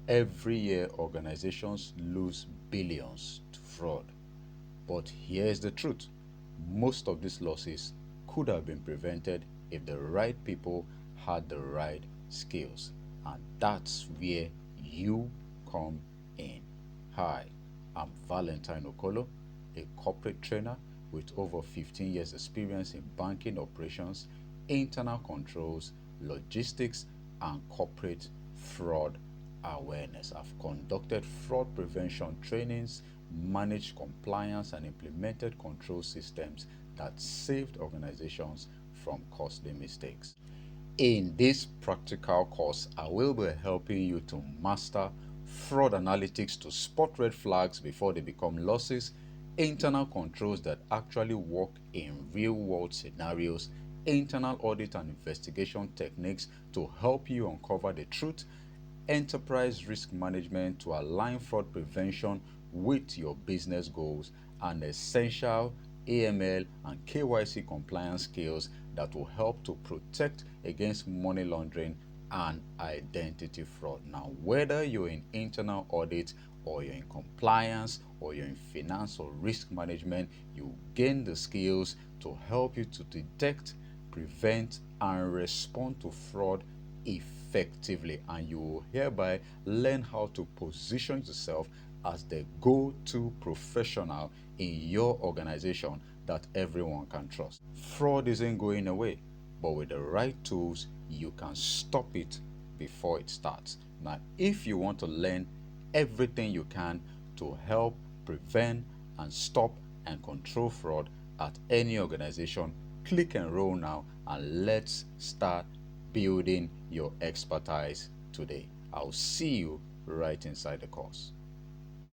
Every year, organizations lose billions to fraud. But here's the truth. Most of these losses could have been prevented if the right people had the right skills. And that's where you come in. Hi, I'm Valentine Okolo, a corporate trainer with over 15 years experience in banking operations, internal controls, logistics, and corporate fraud awareness. I've conducted fraud prevention trainings, managed compliance, and implemented control systems that saved organizations from costly mistakes. In this practical course, I will be helping you to master fraud analytics to spot red flags before they become losses, internal controls that actually work in real world scenarios, internal audit and investigation techniques to help you uncover the truth, enterprise risk management to align fraud prevention with your business goals, and essential AML and KYC compliance skills that will help to protect against money laundering and identity fraud. Now, whether you're in internal audit or you're in compliance or you're in finance or risk management, you gain the skills to help you to detect, prevent, and respond to fraud effectively, and you will hereby learn how to position yourself as the go-to professional in your organization that everyone can trust. Fraud isn't going away, but with the right tools, you can stop it before it starts. Now, if you want to learn everything you can to help prevent and stop and control fraud at any organization, click enroll now and let's start building your expertise today. I'll see you right inside the course.